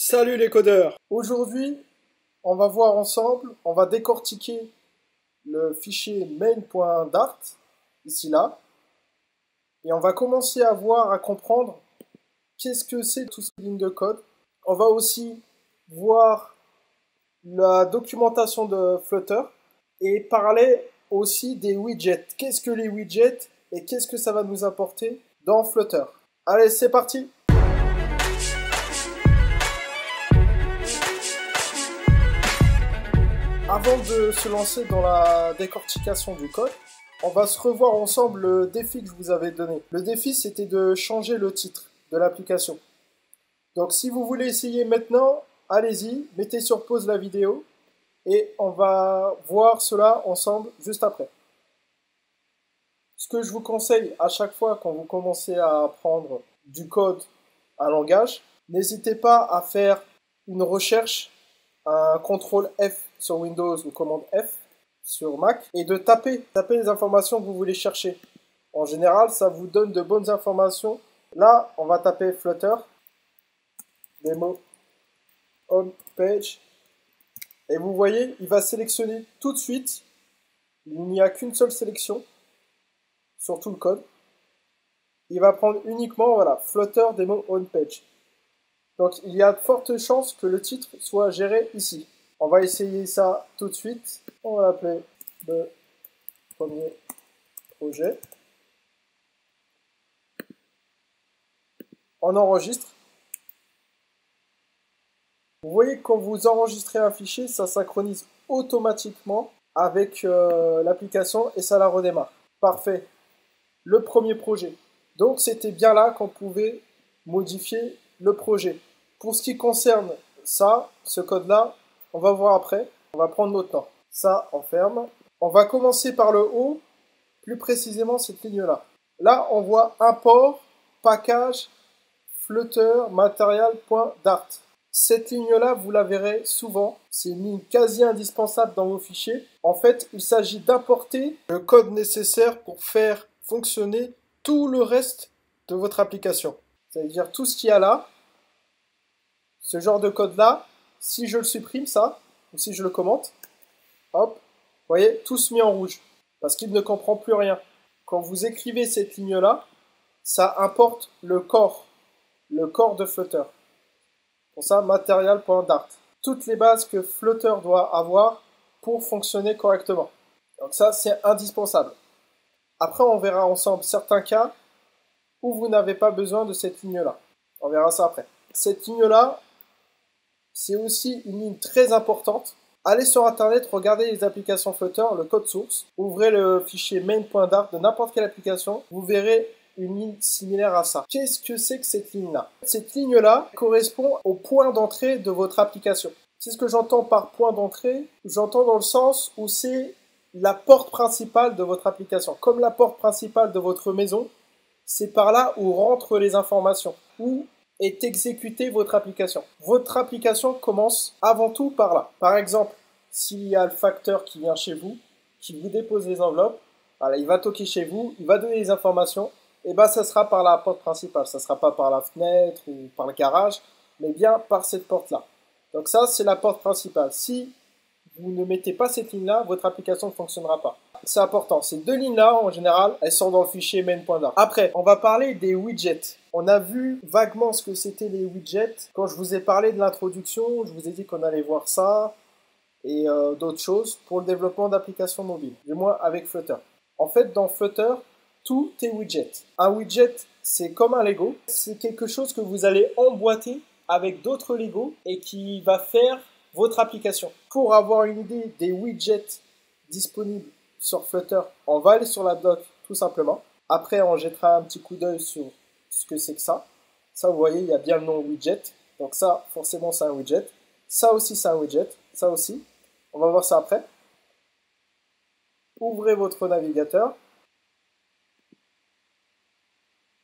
Salut les codeurs! Aujourd'hui, on va voir ensemble, on va décortiquer le fichier main.dart, ici là, et on va commencer à voir, à comprendre qu'est-ce que c'est toutes ces lignes de code. On va aussi voir la documentation de Flutter et parler aussi des widgets. Qu'est-ce que les widgets et qu'est-ce que ça va nous apporter dans Flutter? Allez, c'est parti! Avant de se lancer dans la décortication du code, on va se revoir ensemble le défi que je vous avais donné. Le défi, c'était de changer le titre de l'application. Donc si vous voulez essayer maintenant, allez-y, mettez sur pause la vidéo et on va voir cela ensemble juste après. Ce que je vous conseille à chaque fois quand vous commencez à apprendre du code, un langage, n'hésitez pas à faire une recherche, un CTRL F sur Windows ou commande F sur Mac et de taper les informations que vous voulez chercher. En général, ça vous donne de bonnes informations. Là, on va taper Flutter, démo, home page, et vous voyez, il va sélectionner tout de suite. Il n'y a qu'une seule sélection sur tout le code. Il va prendre uniquement, voilà, Flutter, démo, home page. Donc, il y a de fortes chances que le titre soit géré ici. On va essayer ça tout de suite. On va l'appeler le premier projet. On enregistre. Vous voyez que quand vous enregistrez un fichier, ça synchronise automatiquement avec l'application et ça la redémarre. Parfait. Le premier projet. Donc c'était bien là qu'on pouvait modifier le projet. Pour ce qui concerne ça, ce code-là, on va voir après. On va prendre notre temps. Ça, on ferme. On va commencer par le haut, plus précisément cette ligne-là. Là, on voit import, package, flutter, material.dart. Cette ligne-là, vous la verrez souvent. C'est une ligne quasi indispensable dans vos fichiers. En fait, il s'agit d'importer le code nécessaire pour faire fonctionner tout le reste de votre application. C'est-à-dire tout ce qu'il y a là, ce genre de code-là, si je le supprime, ça, ou si je le commente, hop, vous voyez, tout se met en rouge, parce qu'il ne comprend plus rien. Quand vous écrivez cette ligne-là, ça importe le corps de Flutter. Pour ça, material.dart. Toutes les bases que Flutter doit avoir pour fonctionner correctement. Donc ça, c'est indispensable. Après, on verra ensemble certains cas où vous n'avez pas besoin de cette ligne-là. On verra ça après. Cette ligne-là, c'est aussi une ligne très importante. Allez sur Internet, regardez les applications Flutter, le code source. Ouvrez le fichier main.dart de n'importe quelle application. Vous verrez une ligne similaire à ça. Qu'est-ce que c'est que cette ligne-là? Cette ligne-là correspond au point d'entrée de votre application. C'est ce que j'entends par point d'entrée. J'entends dans le sens où c'est la porte principale de votre application. Comme la porte principale de votre maison, c'est par là où rentrent les informations, où est exécutée votre application. Votre application commence avant tout par là. Par exemple, s'il y a le facteur qui vient chez vous, qui vous dépose les enveloppes, voilà, il va toquer chez vous, il va donner les informations, et bien ça sera par la porte principale. Ça ne sera pas par la fenêtre ou par le garage, mais bien par cette porte-là. Donc ça, c'est la porte principale. Si vous ne mettez pas cette ligne-là, votre application ne fonctionnera pas. C'est important. Ces deux lignes-là, en général, elles sont dans le fichier main.dart. Après, on va parler des widgets. On a vu vaguement ce que c'était les widgets. Quand je vous ai parlé de l'introduction, je vous ai dit qu'on allait voir ça et d'autres choses pour le développement d'applications mobiles, du moins avec Flutter. En fait, dans Flutter, tout est widget. Un widget, c'est comme un Lego. C'est quelque chose que vous allez emboîter avec d'autres Lego et qui va faire votre application. Pour avoir une idée des widgets disponibles sur Flutter, on va aller sur la doc tout simplement. Après, on jettera un petit coup d'œil sur ce que c'est que ça. Ça, vous voyez, il y a bien le nom widget. Donc ça, forcément, c'est un widget. Ça aussi, c'est un widget. Ça aussi. On va voir ça après. Ouvrez votre navigateur.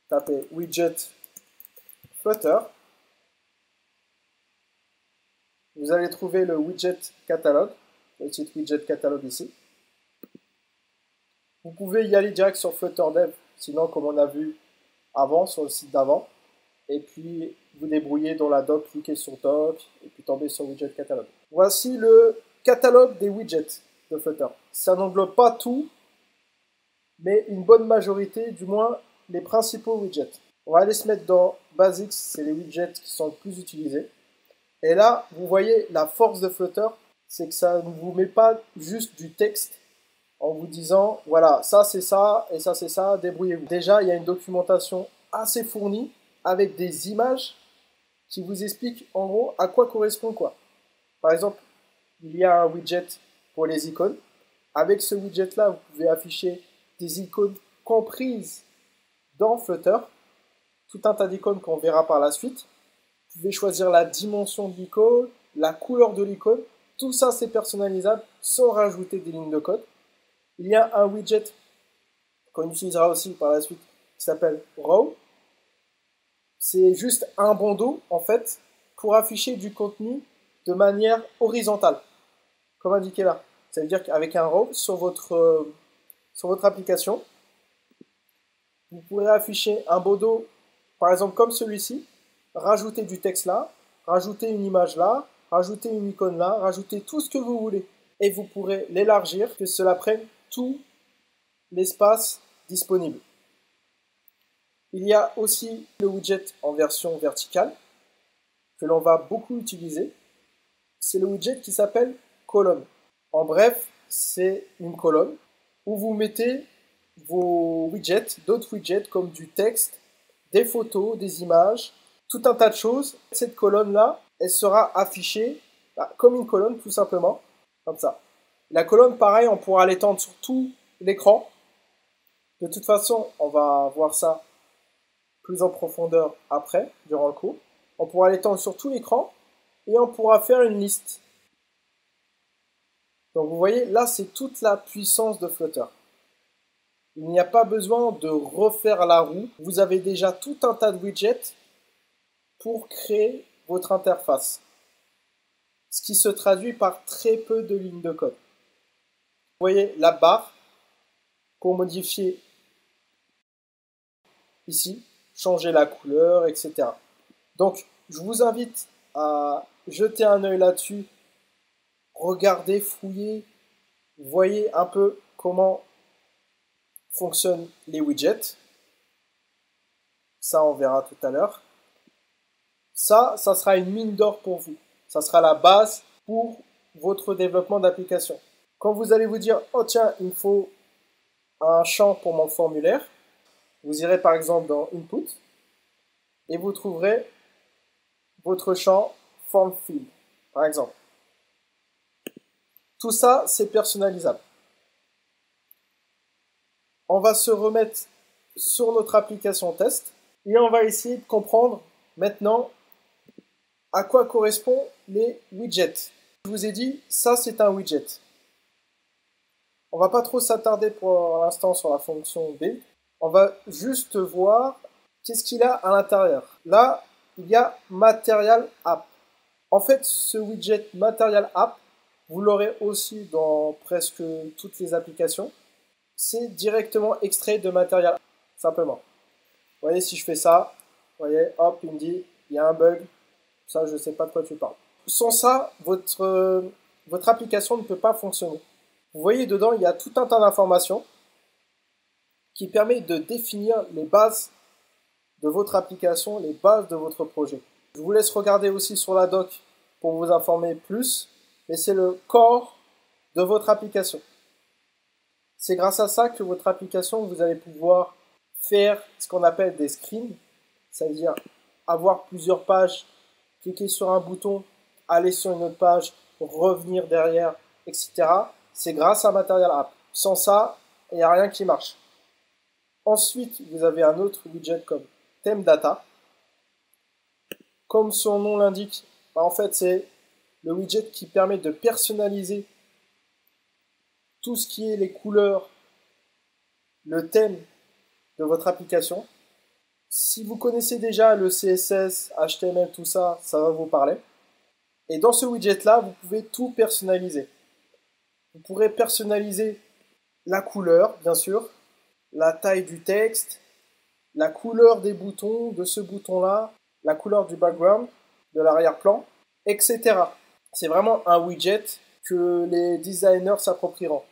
Tapez widget Flutter. Vous allez trouver le widget catalogue, le titre widget catalogue ici. Vous pouvez y aller direct sur Flutter Dev, sinon comme on a vu avant sur le site d'avant. et puis vous débrouillez dans la doc, cliquez sur doc, et puis tombez sur widget catalogue. Voici le catalogue des widgets de Flutter. Ça n'englobe pas tout, mais une bonne majorité, du moins les principaux widgets. On va aller se mettre dans Basics, c'est les widgets qui sont le plus utilisés. Et là, vous voyez la force de Flutter, c'est que ça ne vous met pas juste du texte en vous disant, voilà, ça c'est ça, et ça c'est ça, débrouillez-vous. Déjà, il y a une documentation assez fournie avec des images qui vous expliquent en gros à quoi correspond quoi. Par exemple, il y a un widget pour les icônes. Avec ce widget-là, vous pouvez afficher des icônes comprises dans Flutter, tout un tas d'icônes qu'on verra par la suite. Vous pouvez choisir la dimension de l'icône, la couleur de l'icône. Tout ça, c'est personnalisable sans rajouter des lignes de code. Il y a un widget qu'on utilisera aussi par la suite qui s'appelle Row. C'est juste un bandeau, en fait, pour afficher du contenu de manière horizontale, comme indiqué là. Ça veut dire qu'avec un row sur votre application, vous pourrez afficher un bandeau, par exemple comme celui-ci, rajouter du texte là, rajouter une image là, rajouter une icône là, rajouter tout ce que vous voulez. Et vous pourrez l'élargir, que cela prenne tout l'espace disponible. Il y a aussi le widget en version verticale, que l'on va beaucoup utiliser. C'est le widget qui s'appelle colonne. En bref, c'est une colonne où vous mettez vos widgets, d'autres widgets comme du texte, des photos, des images, tout un tas de choses. Cette colonne-là, elle sera affichée comme une colonne tout simplement, comme ça. La colonne, pareil, on pourra l'étendre sur tout l'écran. De toute façon, on va voir ça plus en profondeur après, durant le cours. On pourra l'étendre sur tout l'écran et on pourra faire une liste. Donc vous voyez, là c'est toute la puissance de Flutter. Il n'y a pas besoin de refaire la roue. Vous avez déjà tout un tas de widgets pour créer votre interface. Ce qui se traduit par très peu de lignes de code. Vous voyez la barre pour modifier ici, changer la couleur, etc. Donc je vous invite à jeter un œil là-dessus. Regardez, fouillez, voyez un peu comment fonctionnent les widgets. Ça, on verra tout à l'heure. Ça sera une mine d'or pour vous. Ça sera la base pour votre développement d'application. Quand vous allez vous dire, oh tiens, il me faut un champ pour mon formulaire, vous irez par exemple dans Input et vous trouverez votre champ Form Field, par exemple. Tout ça, c'est personnalisable. On va se remettre sur notre application test et on va essayer de comprendre maintenant à quoi correspondent les widgets. Je vous ai dit, ça c'est un widget. On va pas trop s'attarder pour l'instant sur la fonction build. On va juste voir qu'est-ce qu'il a à l'intérieur. Là, il y a Material App. En fait, ce widget Material App, vous l'aurez aussi dans presque toutes les applications. C'est directement extrait de Material App, simplement. Vous voyez, si je fais ça, vous voyez, hop, il me dit, il y a un bug. Ça, je ne sais pas de quoi tu parles. Sans ça, votre application ne peut pas fonctionner. Vous voyez, dedans, il y a tout un tas d'informations qui permet de définir les bases de votre application, les bases de votre projet. Je vous laisse regarder aussi sur la doc pour vous informer plus, mais c'est le corps de votre application. C'est grâce à ça que votre application, vous allez pouvoir faire ce qu'on appelle des screens, c'est-à-dire avoir plusieurs pages, cliquer sur un bouton, aller sur une autre page, revenir derrière, etc. C'est grâce à Material App. Sans ça, il n'y a rien qui marche. Ensuite, vous avez un autre widget comme Theme Data. Comme son nom l'indique, en fait, c'est le widget qui permet de personnaliser tout ce qui est les couleurs, le thème de votre application. Si vous connaissez déjà le CSS, HTML, tout ça, ça va vous parler. Et dans ce widget-là, vous pouvez tout personnaliser. Vous pourrez personnaliser la couleur, bien sûr, la taille du texte, la couleur des boutons, de ce bouton-là, la couleur du background, de l'arrière-plan, etc. C'est vraiment un widget que les designers s'approprieront.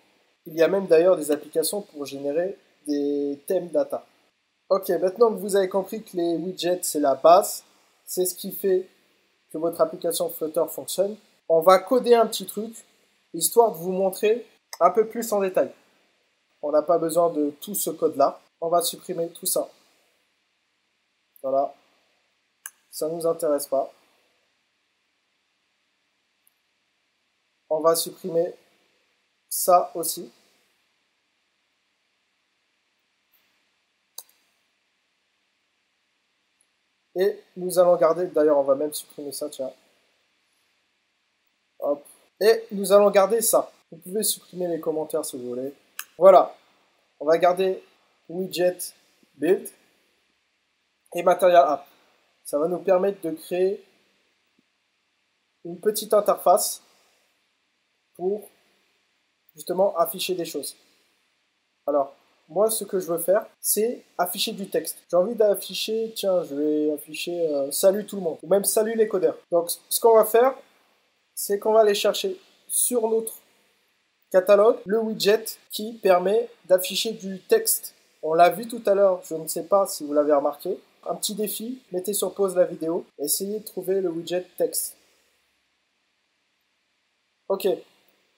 Il y a même d'ailleurs des applications pour générer des thèmes data. Ok, maintenant que vous avez compris que les widgets c'est la base, c'est ce qui fait que votre application Flutter fonctionne, on va coder un petit truc, histoire de vous montrer un peu plus en détail. On n'a pas besoin de tout ce code-là. On va supprimer tout ça. Voilà. Ça ne nous intéresse pas. On va supprimer ça aussi. Et nous allons garder, d'ailleurs on va même supprimer ça, tiens. Hop. Et nous allons garder ça. Vous pouvez supprimer les commentaires si vous voulez. Voilà. On va garder widget build et material app. Ça va nous permettre de créer une petite interface pour justement afficher des choses. Alors, moi, ce que je veux faire, c'est afficher du texte. J'ai envie d'afficher, tiens, je vais afficher salut tout le monde, ou même salut les codeurs. Donc, ce qu'on va faire, c'est qu'on va aller chercher sur notre catalogue le widget qui permet d'afficher du texte. On l'a vu tout à l'heure, je ne sais pas si vous l'avez remarqué. Un petit défi, mettez sur pause la vidéo, essayez de trouver le widget texte. Ok,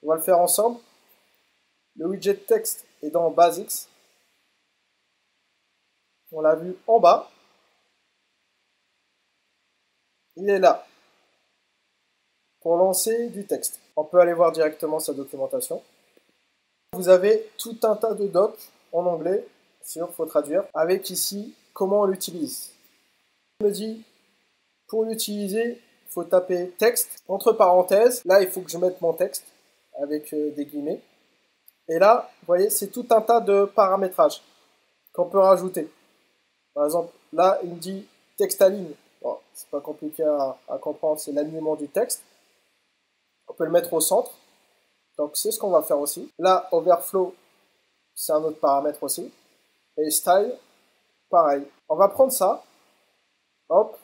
on va le faire ensemble. Le widget texte est dans Basics. On l'a vu en bas. Il est là pour lancer du texte. On peut aller voir directement sa documentation. Vous avez tout un tas de docs en anglais sur faut traduire avec ici comment on l'utilise. Il me dit pour l'utiliser, il faut taper texte entre parenthèses. Là, il faut que je mette mon texte avec des guillemets. Et là, vous voyez, c'est tout un tas de paramétrages qu'on peut rajouter. Par exemple, là, il me dit texte à ligne. Bon, c'est pas compliqué à comprendre, c'est l'alignement du texte. On peut le mettre au centre. Donc, c'est ce qu'on va faire aussi. Là, overflow, c'est un autre paramètre aussi. Et style, pareil. On va prendre ça. Hop.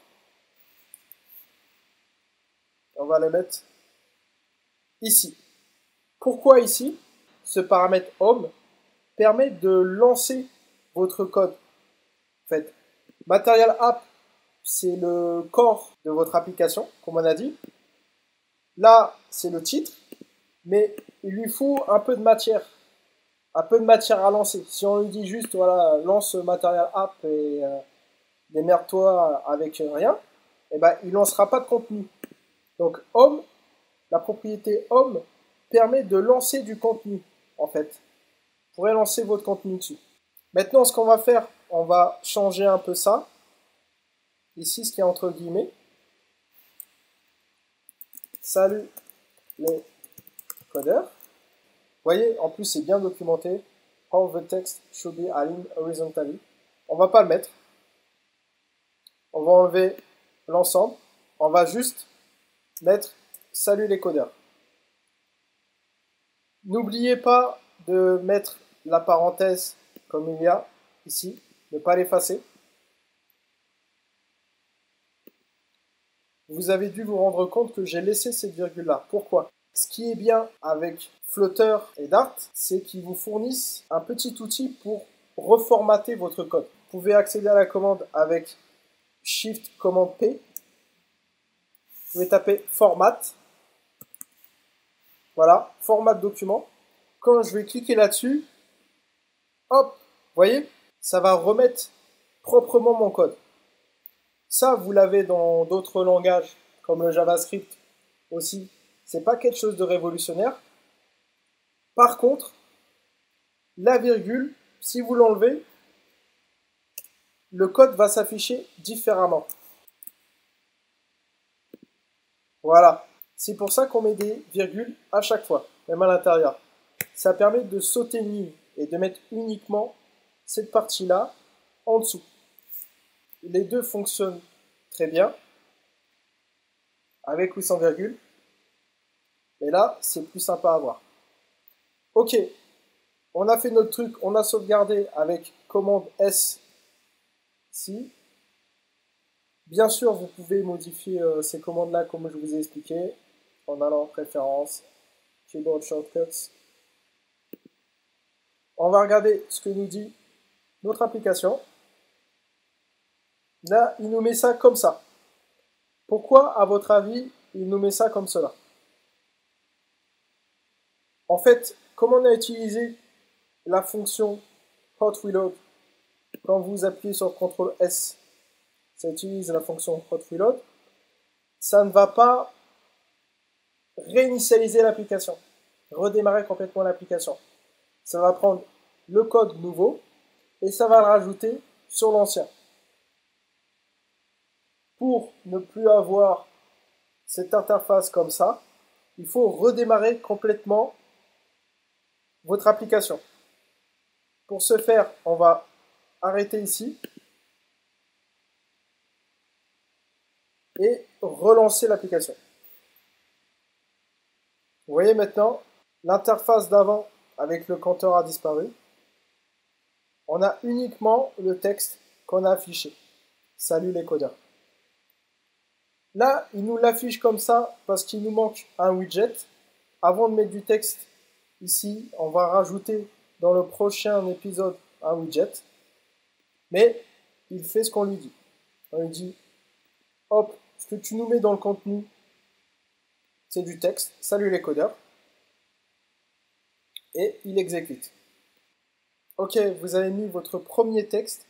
On va le mettre ici. Pourquoi ici? Ce paramètre home permet de lancer votre code. En fait, Material App, c'est le corps de votre application, comme on a dit. Là, c'est le titre, mais il lui faut un peu de matière à lancer. Si on lui dit juste, voilà, lance Material App et démerde-toi avec rien, eh ben, il lancera pas de contenu. Donc, Home, la propriété Home permet de lancer du contenu, en fait. Vous pourrez lancer votre contenu dessus. Maintenant, ce qu'on va faire, on va changer un peu ça. Ici, ce qui est entre guillemets. Salut les codeurs. Vous voyez, en plus, c'est bien documenté. How the text should be aligned horizontally. On va pas le mettre. On va enlever l'ensemble. On va juste mettre salut les codeurs. N'oubliez pas de mettre la parenthèse comme il y a ici, ne pas l'effacer. Vous avez dû vous rendre compte que j'ai laissé cette virgule-là. Pourquoi? Ce qui est bien avec Flutter et Dart, c'est qu'ils vous fournissent un petit outil pour reformater votre code. Vous pouvez accéder à la commande avec Shift Command P. Vous pouvez taper Format. Voilà, Format document. Quand je vais cliquer là-dessus, hop, vous voyez, ça va remettre proprement mon code. Ça, vous l'avez dans d'autres langages, comme le JavaScript aussi. C'est pas quelque chose de révolutionnaire. Par contre, la virgule, si vous l'enlevez, le code va s'afficher différemment. Voilà. C'est pour ça qu'on met des virgules à chaque fois, même à l'intérieur. Ça permet de sauter une ligne et de mettre uniquement cette partie-là en dessous. Les deux fonctionnent très bien, avec ou sans virgule. Mais là, c'est plus sympa à voir. Ok, on a fait notre truc, on a sauvegardé avec commande S. Si. Bien sûr, vous pouvez modifier ces commandes-là comme je vous ai expliqué en allant en préférences, Keyboard Shortcuts. On va regarder ce que nous dit notre application. Là, il nous met ça comme ça. Pourquoi, à votre avis, il nous met ça comme cela? En fait, comme on a utilisé la fonction Hot Reload, quand vous appuyez sur CTRL S, ça utilise la fonction Hot Reload, ça ne va pas réinitialiser l'application, redémarrer complètement l'application. Ça va prendre le code nouveau et ça va le rajouter sur l'ancien. Pour ne plus avoir cette interface comme ça, il faut redémarrer complètement votre application. Pour ce faire, on va arrêter ici et relancer l'application. Vous voyez maintenant, l'interface d'avant avec le compteur a disparu. On a uniquement le texte qu'on a affiché. Salut les codeurs. Là, il nous l'affiche comme ça parce qu'il nous manque un widget. Avant de mettre du texte ici, on va rajouter dans le prochain épisode un widget. Mais il fait ce qu'on lui dit. On lui dit, hop, ce que tu nous mets dans le contenu, c'est du texte. Salut les codeurs. Et il exécute. Ok, vous avez mis votre premier texte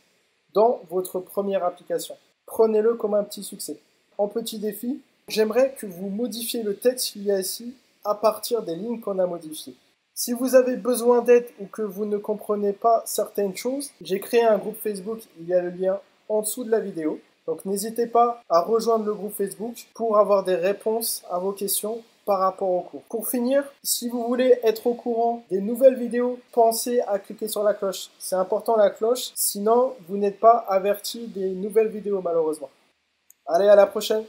dans votre première application. Prenez-le comme un petit succès. En petit défi, j'aimerais que vous modifiez le texte qu'il y a ici à partir des lignes qu'on a modifiées. Si vous avez besoin d'aide ou que vous ne comprenez pas certaines choses, j'ai créé un groupe Facebook, il y a le lien en dessous de la vidéo. Donc n'hésitez pas à rejoindre le groupe Facebook pour avoir des réponses à vos questions par rapport au cours. Pour finir, si vous voulez être au courant des nouvelles vidéos, pensez à cliquer sur la cloche. C'est important la cloche, sinon vous n'êtes pas averti des nouvelles vidéos malheureusement. Allez, à la prochaine!